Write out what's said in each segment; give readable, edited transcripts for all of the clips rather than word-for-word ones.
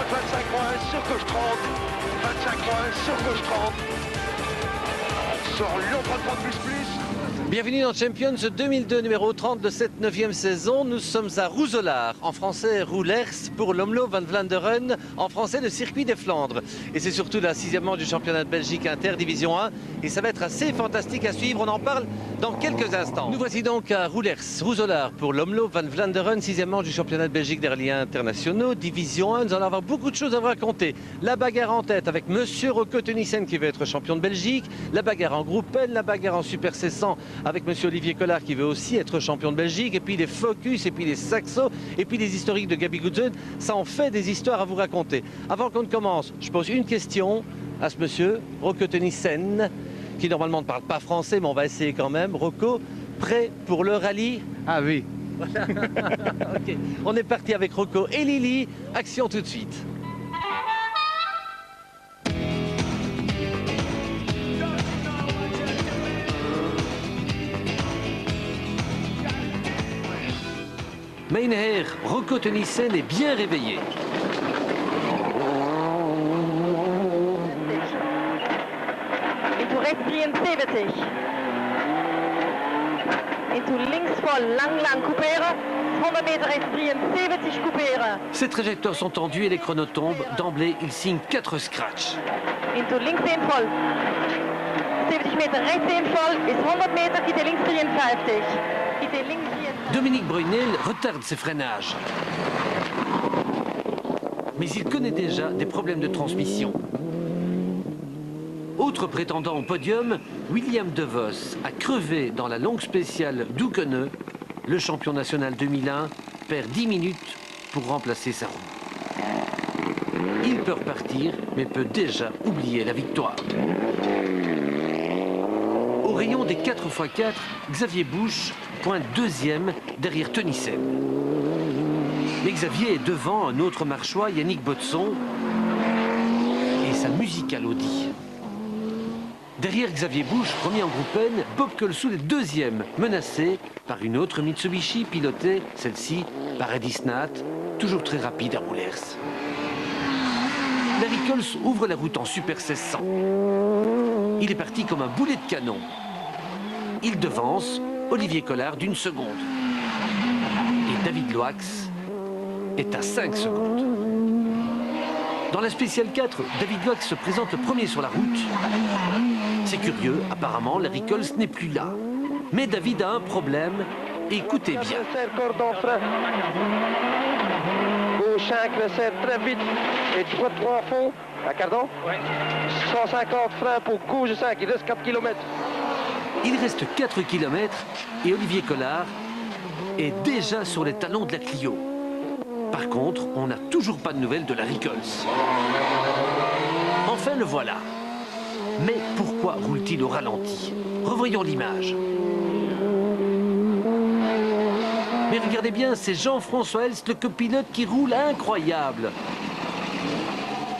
droite, 25.1 sur gauche 30. 25.1 sur gauche 30. Sur Lyon 30 plus. Bienvenue dans Champions 2002, numéro 30 de cette 9e saison. Nous sommes à Roeselare, en français Roelers, pour l'Omloop van Vlaanderen, en français le circuit des Flandres. Et c'est surtout la 6e manche du championnat de Belgique Inter, Division 1. Et ça va être assez fantastique à suivre, on en parle dans quelques instants. Nous voici donc à Roeselare, pour l'Omloop van Vlaanderen, 6e manche du championnat de Belgique des rallyes internationaux, Division 1. Nous allons avoir beaucoup de choses à vous raconter. La bagarre en tête avec Monsieur Rocco Teunissen qui veut être champion de Belgique, la bagarre en groupe N, la bagarre en Super 600 avec Monsieur Olivier Collard qui veut aussi être champion de Belgique, et puis les Focus, et puis les Saxo, et puis les historiques de Gabi Gudzen. Ça en fait des histoires à vous raconter. Avant qu'on ne commence, je pose une question à ce monsieur, Rocco Teunissen, qui normalement ne parle pas français, mais on va essayer quand même. Rocco, prêt pour le rallye? Ah oui. Voilà. Okay. On est parti avec Rocco et Lily. Action tout de suite. Mijnheer Rocco Teunissen est bien réveillé. Into rechts 73. Into links vol, lang couperen. 100 meter rechts 73 couperen. Ses trajectoires sont tendues et les chronos tombent. D'emblée, il signe 4 scratchs. Into links 1 vol. 70 meter rechts 1 vol is 100 meter, kiet links 53. Kiet links 53. Dominique Brunel retarde ses freinages. Mais il connaît déjà des problèmes de transmission. Autre prétendant au podium, William De Vos a crevé dans la longue spéciale d'Oekene. Le champion national 2001 perd 10 minutes pour remplacer sa roue. Il peut repartir, mais peut déjà oublier la victoire. Au rayon des 4x4, Xavier Bouche pointe 2e derrière Teunissen. Mais Xavier est devant un autre marchois, Yannick Botson, et sa musicale Audi. Derrière Xavier Bouche, premier en groupe N, Bob Colsoul est 2e, menacé par une autre Mitsubishi pilotée, celle-ci, par Eddie Snat, toujours très rapide à Roelers. Larry Coles ouvre la route en Super 1600. Il est parti comme un boulet de canon. Il devance Olivier Collard d'1 seconde. Et David Loax est à 5 secondes. Dans la spéciale 4, David Loax se présente le premier sur la route. C'est curieux, apparemment, Larry Coles n'est plus là. Mais David a un problème, écoutez bien. Cordon frein. Gauche 5, le serre très vite. Et droite 3 faux. À Cardon? Oui. 150 freins pour gauche 5, il reste 4 km. Il reste 4 km et Olivier Collard est déjà sur les talons de la Clio. Par contre, on n'a toujours pas de nouvelles de Larry Coles. Enfin, le voilà. Mais pourquoi roule-t-il au ralenti? Revoyons l'image. Mais regardez bien, c'est Jean-François Elst, le copilote, qui roule incroyable.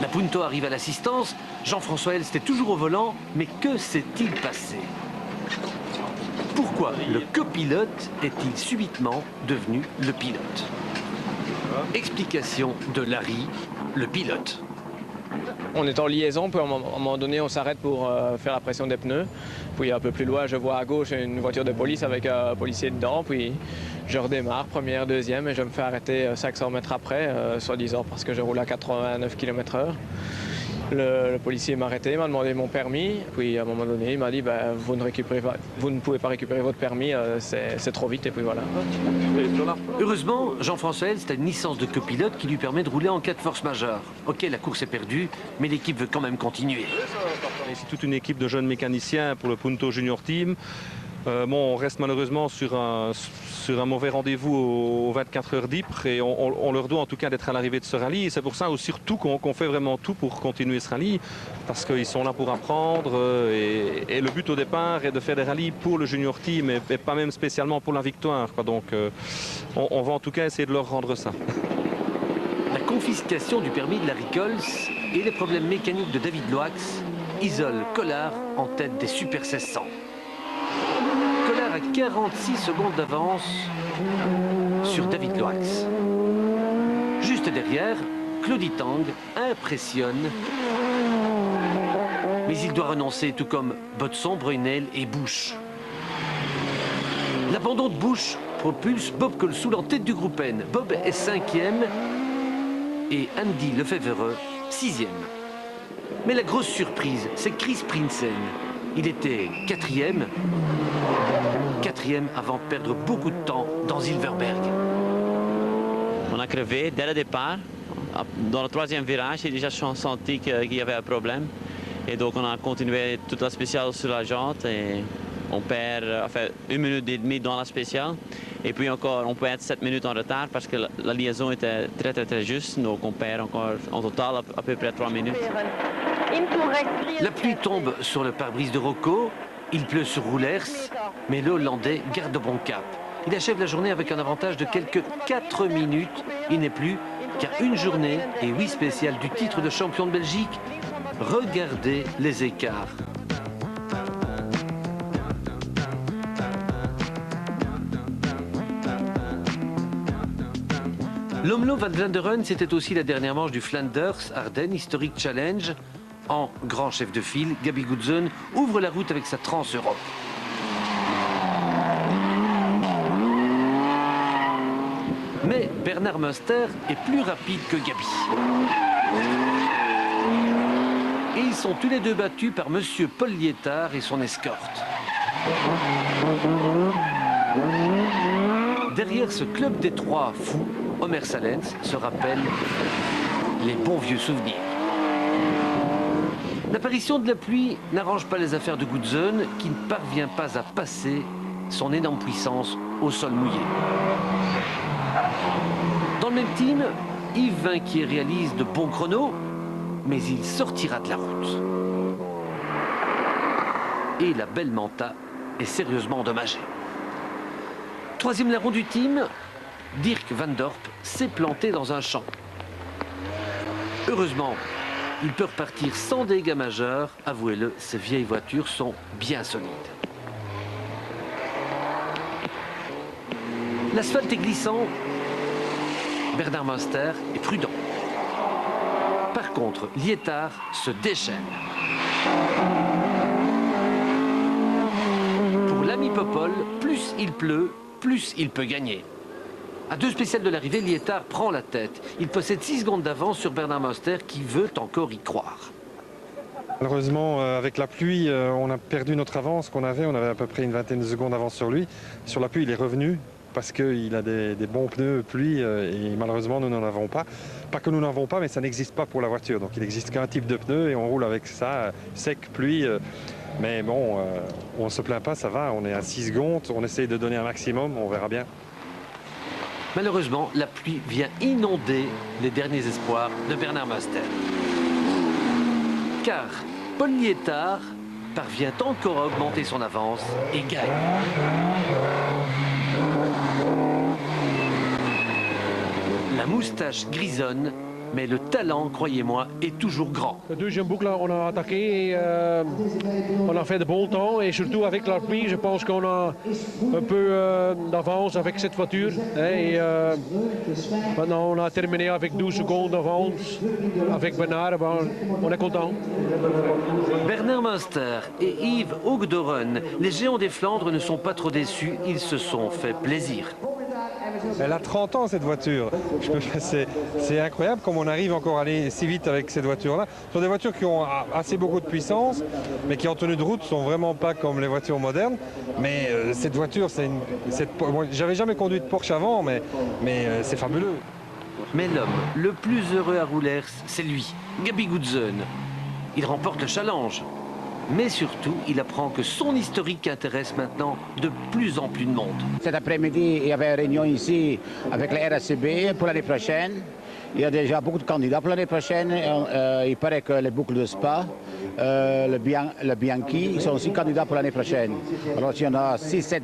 La Punto arrive à l'assistance. Jean-François Elst est toujours au volant, mais que s'est-il passé? Pourquoi le copilote est-il subitement devenu le pilote? Explication de Larry, le pilote. On est en liaison, puis à un moment donné, on s'arrête pour faire la pression des pneus. Puis un peu plus loin, je vois à gauche une voiture de police avec un policier dedans. Puis je redémarre, première, deuxième, et je me fais arrêter 500 mètres après, soi-disant parce que je roule à 89 km/h. Le policier m'a arrêté, m'a demandé mon permis. Puis à un moment donné, il m'a dit vous ne pouvez pas récupérer votre permis, c'est trop vite. Et puis voilà. Heureusement, Jean-François Elst a une licence de copilote qui lui permet de rouler en cas de force majeure. Ok, la course est perdue, mais l'équipe veut quand même continuer. C'est toute une équipe de jeunes mécaniciens pour le Punto Junior Team. On reste malheureusement sur un mauvais rendez-vous aux 24 heures d'Ypres et on leur doit en tout cas d'être à l'arrivée de ce rallye. C'est pour ça aussi surtout qu'on fait vraiment tout pour continuer ce rallye, parce qu'ils sont là pour apprendre et le but au départ est de faire des rallyes pour le Junior Team et pas même spécialement pour la victoire, quoi. Donc on va en tout cas essayer de leur rendre ça. La confiscation du permis de Larry Coles et les problèmes mécaniques de David Loax isolent Collard en tête des Super 1600. Collard a 46 secondes d'avance sur David Loax. Juste derrière, Claudie Tang impressionne. Mais il doit renoncer, tout comme Botson, Brunel et Busch. L'abandon de Busch propulse Bob Colsoul en tête du groupe N. Bob est 5e et Andy Lefebvre 6e. Mais la grosse surprise, c'est Chris Prinsen. Il était 4e avant de perdre beaucoup de temps dans Silverberg. On a crevé dès le départ. Dans le troisième virage, j'ai déjà senti qu'il y avait un problème. Et donc on a continué toute la spéciale sur la jante et on perd 1 minute et demie dans la spéciale. Et puis encore, on perd 7 minutes en retard parce que la liaison était très juste. Donc on perd encore en total à peu près 3 minutes. La pluie tombe sur le pare-brise de Rocco. Il pleut sur Roulers, mais le Hollandais garde bon cap. Il achève la journée avec un avantage de quelques 4 minutes. Il n'est plus qu'à une journée et 8 spéciales du titre de champion de Belgique. Regardez les écarts. L'Omloop van Vlaanderen, c'était aussi la dernière manche du Flanders Ardennes Historic Challenge. En grand chef de file, Gabi Goodson ouvre la route avec sa Trans-Europe. Mais Bernard Munster est plus rapide que Gabi. Et ils sont tous les deux battus par Monsieur Paul Liétard et son escorte. Derrière ce club des trois fous, Omer Salens se rappelle les bons vieux souvenirs. L'apparition de la pluie n'arrange pas les affaires de Goodson, qui ne parvient pas à passer son énorme puissance au sol mouillé. Dans le même team, Yves Vinquier réalise de bons chronos, mais il sortira de la route. Et la belle Manta est sérieusement endommagée. Troisième larron du team, Dirk Van Dorp s'est planté dans un champ. Heureusement, il peut repartir sans dégâts majeurs. Avouez-le, ces vieilles voitures sont bien solides. L'asphalte est glissant. Bernard Munster est prudent. Par contre, Liétard se déchaîne. Pour l'ami Popol, plus il pleut, plus il peut gagner. À 2 spéciales de l'arrivée, Liétard prend la tête. Il possède 6 secondes d'avance sur Bernard Munster qui veut encore y croire. Malheureusement, avec la pluie, on a perdu notre avance qu'on avait. On avait à peu près une vingtaine de secondes d'avance sur lui. Sur la pluie, il est revenu parce qu'il a des bons pneus pluie et malheureusement, nous n'en avons pas. Pas que nous n'en avons pas, mais ça n'existe pas pour la voiture. Donc il n'existe qu'un type de pneu et on roule avec ça, sec, pluie. Mais bon, on ne se plaint pas, ça va. On est à 6 secondes, on essaye de donner un maximum, on verra bien. Malheureusement, la pluie vient inonder les derniers espoirs de Bernard Munster. Car Paul Liétard parvient encore à augmenter son avance et gagne. La moustache grisonne, mais le talent, croyez-moi, est toujours grand. La deuxième boucle, on a attaqué et on a fait de bons temps. Et surtout avec la pluie, je pense qu'on a un peu d'avance avec cette voiture. Et maintenant, on a terminé avec 12 secondes d'avance avec Bernard. On est content. Bernard Munster et Yves Hoogdoren, les géants des Flandres, ne sont pas trop déçus. Ils se sont fait plaisir. Elle a 30 ans cette voiture. C'est incroyable comme on arrive encore à aller si vite avec cette voiture-là. Ce sont des voitures qui ont assez beaucoup de puissance, mais qui en tenue de route sont vraiment pas comme les voitures modernes. Mais cette voiture, j'avais jamais conduit de Porsche avant, mais c'est fabuleux. Mais l'homme le plus heureux à Roulers, c'est lui, Gabi Goodson. Il remporte le challenge. Mais surtout, il apprend que son historique intéresse maintenant de plus en plus de monde. Cet après-midi, il y avait une réunion ici avec la RACB pour l'année prochaine. Il y a déjà beaucoup de candidats pour l'année prochaine. Il paraît que les boucles de Spa, le Bianchi, ils sont aussi candidats pour l'année prochaine. Alors s'il y en a 6-7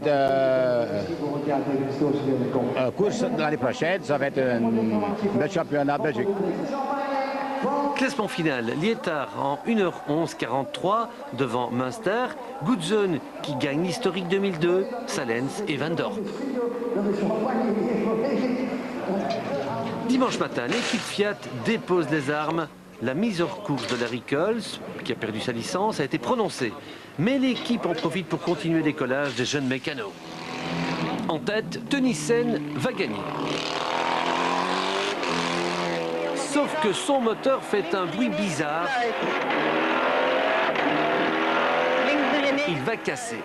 courses l'année prochaine, ça va être un bel championnat Belgique. Classement final, Liétard en 1h11.43 devant Munster, Goodson qui gagne l'historique 2002, Salens et Van Dorp. Dimanche matin, l'équipe Fiat dépose les armes. La mise hors course de Larry Coles, qui a perdu sa licence, a été prononcée. Mais l'équipe en profite pour continuer l'écolage des jeunes mécanos. En tête, Tönnissen va gagner. Sauf que son moteur fait un bruit bizarre. Il va casser.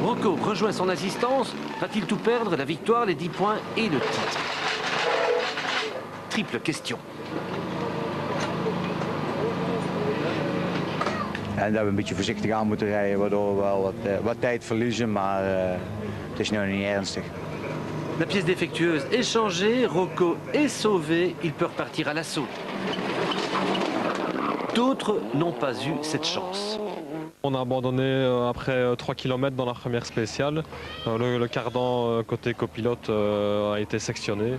Rocco rejoint son assistance. Va-t-il tout perdre? La victoire, les 10 points et le titre. Triple question. En dat we een beetje voorzichtig aan moeten rijden, waardoor we wel wat tijd verliezen, maar het is nu niet ernstig. La pièce défectueuse est changée, Rocco est sauvé, il peut repartir à l'assaut. D'autres n'ont pas eu cette chance. On a abandonné après 3 km dans la première spéciale. Le cardan côté copilote a été sectionné.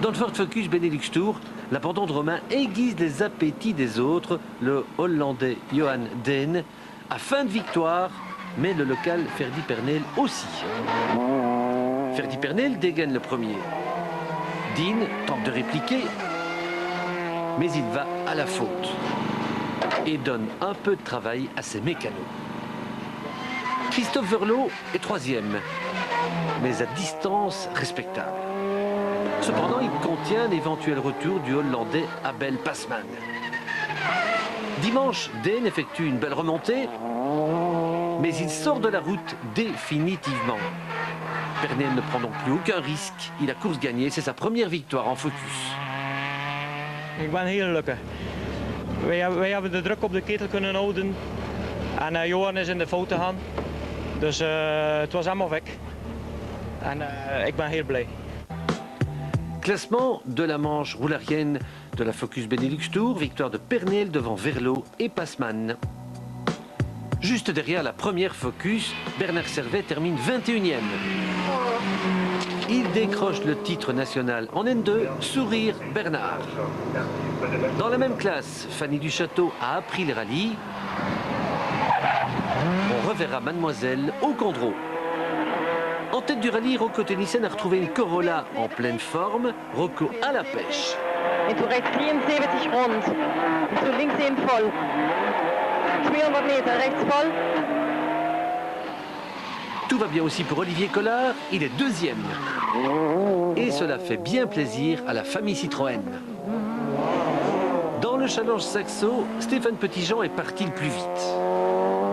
Dans le Ford Focus Benelux Tour, l'abandon de Romain aiguise les appétits des autres. Le Hollandais Johan Dehn a faim de victoire, mais le local Ferdy Perneel aussi. Ferdy Perneel dégaine le premier. Dean tente de répliquer, mais il va à la faute et donne un peu de travail à ses mécanos. Christophe Verlot est troisième, mais à distance respectable. Cependant, il contient l'éventuel retour du Hollandais Abel Passmann. Dimanche, Dehn effectue une belle remontée, mais il sort de la route définitivement. Perneel ne prend donc plus aucun risque. Il a course gagnée, c'est sa première victoire en Focus. Ik ben heel gelukkig. Wij hebben de druk op de ketel kunnen houden en Johan is in de fout gegaan. Dus het was helemaal weg. En ik ben heel blij. Classement de la manche roularienne de la Focus Benelux Tour, victoire de Perneel devant Verlot et Passmann. Juste derrière la première Focus, Bernard Servet termine 21e. Il décroche le titre national en N2, sourire Bernard. Dans la même classe, Fanny Duchâteau a appris le rallye. On reverra Mademoiselle au Condro. En tête du rallye, Rocco Tönnissen a retrouvé une Corolla en pleine forme. Rocco à la pêche. In toe rechts 73 rond. In toe links 1 vol. 200 meter rechts vol. Tout va bien aussi pour Olivier Collard, il est deuxième. Et cela fait bien plaisir à la famille Citroën. Dans le challenge Saxo, Stéphane Petitjean est parti le plus vite.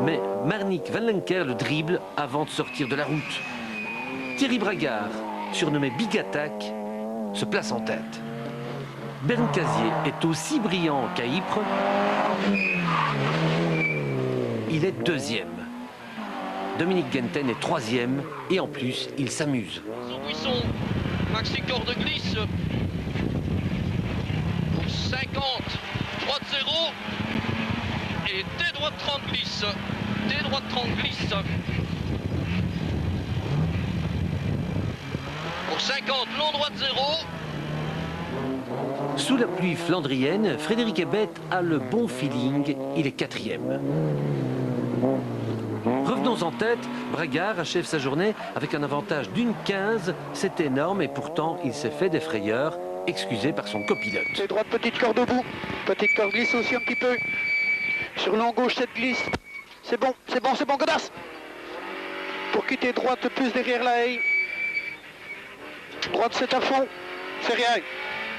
Mais Marnik Van Lenker le dribble avant de sortir de la route. Thierry Bragard, surnommé Big Attack, se place en tête. Bernd Casier est aussi brillant qu'à Ypres. Il est deuxième. Dominique Genten est troisième et en plus, il s'amuse. Buisson, Maxi Cordeglisse pour 50, droite 0 et des droites 30 glisse, des droites 30 glisse. Pour 50, long droite 0. Sous la pluie flandrienne, Frédéric Ebet a le bon feeling, il est quatrième. Revenons en tête, Bragard achève sa journée avec un avantage d'une 15, c'est énorme et pourtant il s'est fait des frayeurs, excusé par son copilote. C'est droite, petite corde au bout, petite corde glisse aussi un petit peu. Sur l'an gauche, cette glisse. C'est bon, c'est bon, c'est bon, godasse. Pour quitter droite plus derrière la haie. Droite, c'est à fond, c'est rien.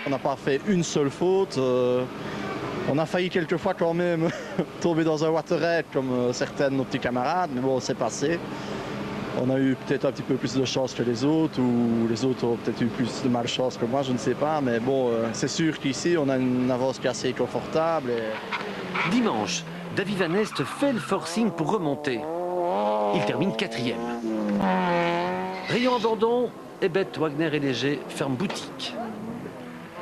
On n'a pas fait une seule faute. On a failli quelquefois quand même tomber dans un waterhead comme certains de nos petits camarades, mais bon, c'est passé. On a eu peut-être un petit peu plus de chance que les autres, ou les autres ont peut-être eu plus de malchance que moi, je ne sais pas. Mais bon, c'est sûr qu'ici, on a une avance qui est assez confortable. Dimanche, David Van Est fait le forcing pour remonter. Il termine quatrième. Rayon abandon, Ebet, Wagner et Léger ferment boutique.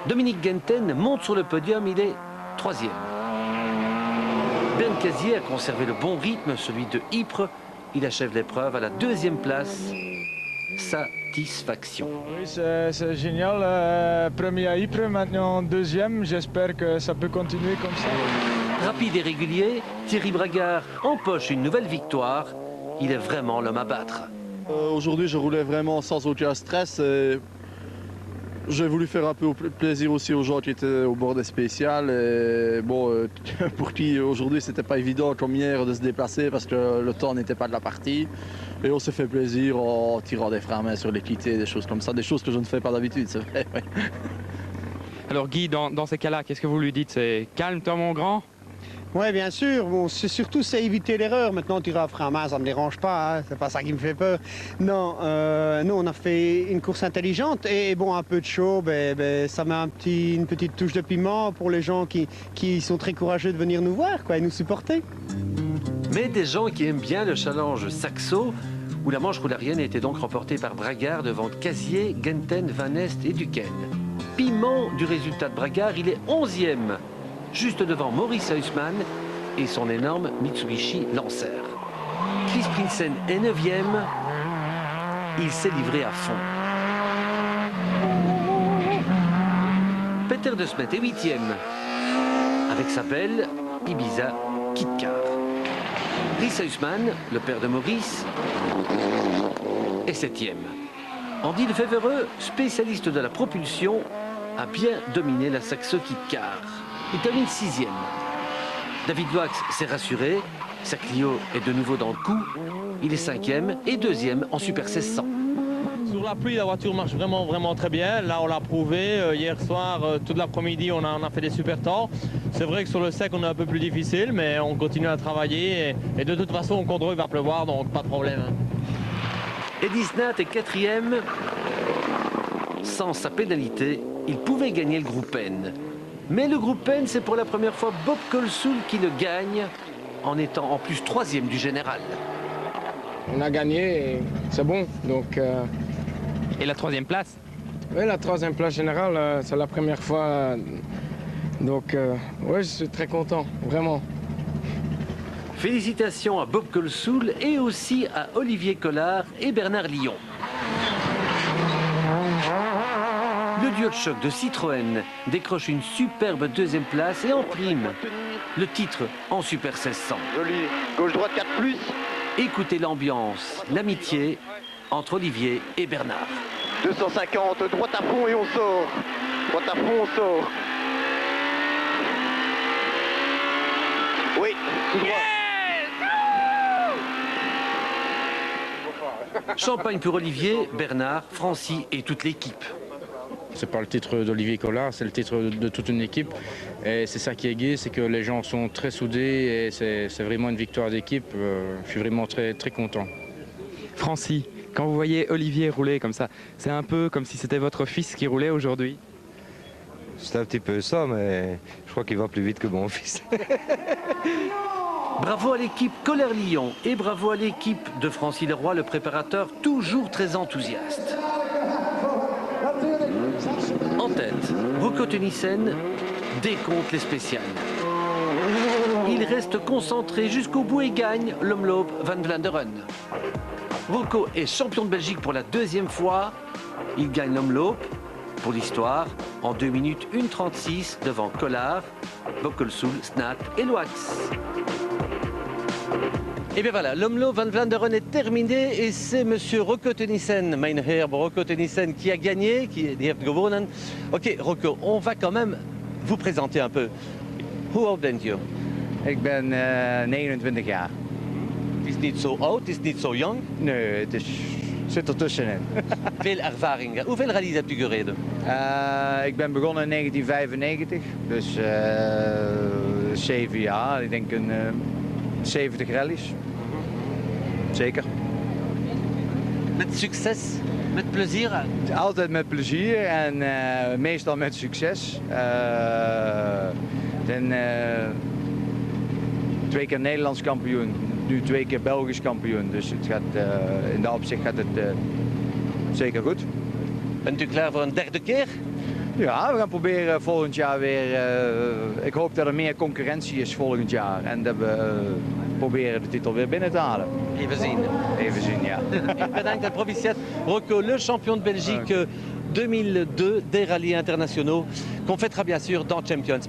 Dominique Genten monte sur le podium, il est troisième. Bernd Casier a conservé le bon rythme, celui de Ypres. Il achève l'épreuve à la deuxième place. Satisfaction. Oui, c'est génial. Premier à Ypres, maintenant deuxième. J'espère que ça peut continuer comme ça. Rapide et régulier, Thierry Bragard empoche une nouvelle victoire. Il est vraiment l'homme à battre. Aujourd'hui, je roulais vraiment sans aucun stress. J'ai voulu faire un peu plaisir aussi aux gens qui étaient au bord des spéciales. Et bon, pour qui aujourd'hui c'était pas évident comme hier de se déplacer parce que le temps n'était pas de la partie. Et on s'est fait plaisir en tirant des freins à main sur l'équité, des choses comme ça, des choses que je ne fais pas d'habitude, c'est vrai. Ouais. Alors Guy, dans ces cas-là, qu'est-ce que vous lui dites? C'est calme-toi mon grand? Oui, bien sûr. Bon, c'est surtout éviter l'erreur. Maintenant, tirer à frein à main, ça ne me dérange pas. Hein. C'est pas ça qui me fait peur. Non, nous, on a fait une course intelligente et bon, un peu de chaud, ça met une petite touche de piment pour les gens qui sont très courageux de venir nous voir, quoi, et nous supporter. Mais des gens qui aiment bien le challenge Saxo, où la manche roularienne était donc remportée par Bragard devant Casier, Genten, Van Est et Duquesne. Piment du résultat de Bragard, il est 11e. Juste devant Maurice Huisman et son énorme Mitsubishi Lancer. Chris Prinsen est 9e. Il s'est livré à fond. Peter de Smet est 8e. Avec sa belle Ibiza Kit-Car. Chris Huisman, le père de Maurice, est 7e. Andy Lefebvre, spécialiste de la propulsion, a bien dominé la Saxo Kit-Car. Il termine 6e. David Loax s'est rassuré. Sa Clio est de nouveau dans le coup. Il est 5e et 2e en Super 1600. Sur la pluie, la voiture marche vraiment très bien. Là, on l'a prouvé. Hier soir, toute l'après-midi, on a fait des super temps. C'est vrai que sur le sec, on est un peu plus difficile, mais on continue à travailler. Et de toute façon, au contrôle, il va pleuvoir, donc pas de problème. Eddie Snat est 4e. Sans sa pénalité, il pouvait gagner le groupe N. Mais le groupe N, c'est pour la première fois Bob Colsoul qui le gagne, en étant en plus 3e du général. On a gagné, c'est bon. Donc, Et la 3e place? Oui, la 3e place générale, c'est la première fois. Donc, oui, je suis très content, vraiment. Félicitations à Bob Colsoul et aussi à Olivier Collard et Bernard Lyon. Le duo de choc de Citroën décroche une superbe 2e place et en prime le titre en Super 1600. Joli, gauche-droite 4+. Écoutez l'ambiance, l'amitié entre Olivier et Bernard. 250, droite à fond et on sort. Droite à fond, on sort. Oui, tout droit. Champagne pour Olivier, Bernard, Francy et toute l'équipe. C'est pas le titre d'Olivier Collard, c'est le titre de toute une équipe. Et c'est ça qui est gai, c'est que les gens sont très soudés et c'est vraiment une victoire d'équipe. Je suis vraiment très content. Francy, quand vous voyez Olivier rouler comme ça, c'est un peu comme si c'était votre fils qui roulait aujourd'hui? C'est un petit peu ça, mais je crois qu'il va plus vite que mon fils. Bravo à l'équipe Collard-Lyon et bravo à l'équipe de Francy Leroy, le préparateur, toujours très enthousiaste. En tête, Rocco Tunissen décompte les spéciales. Il reste concentré jusqu'au bout et gagne l'Omloop Van Vlaanderen. Rocco est champion de Belgique pour la 2e fois. Il gagne l'Omloop, pour l'histoire, en 2 minutes 1:36 devant Collard, Bob Colsoul, Snat et Loax. Et bien voilà, l'Omloop Van Vlaanderen est terminé et c'est monsieur Rocco Tunissen, mijn heer Rocco Tunissen, qui a gagné, die heeft gewonnen. Ok, Rocco, on va quand même vous présenter un peu. Hoe oud bent u? Ik ben 29 jaar. Het is niet zo oud, het is niet zo jong. Nee, het zit ertussenin. Veel ervaring. Hoeveel rallyes hebt u gereden? Ik ben begonnen in 1995, dus 7 jaar. Ik denk een 70 rallies. Zeker. Met succes? Met plezier? Altijd met plezier en meestal met succes. Ik ben 2 keer Nederlands kampioen, nu 2 keer Belgisch kampioen. Dus het gaat, in dat opzicht gaat het zeker goed. Bent u klaar voor een 3e keer? Ja, we gaan proberen volgend jaar weer. Ik hoop dat er meer concurrentie is volgend jaar. En dat we proberen de titel weer binnen te halen. Even zien. Even zien, ja. Bedankt, proficiat. Rocco, le champion de Belgique 2002 des rallyes internationaux, qu'on fêtera bien sûr dans Champions.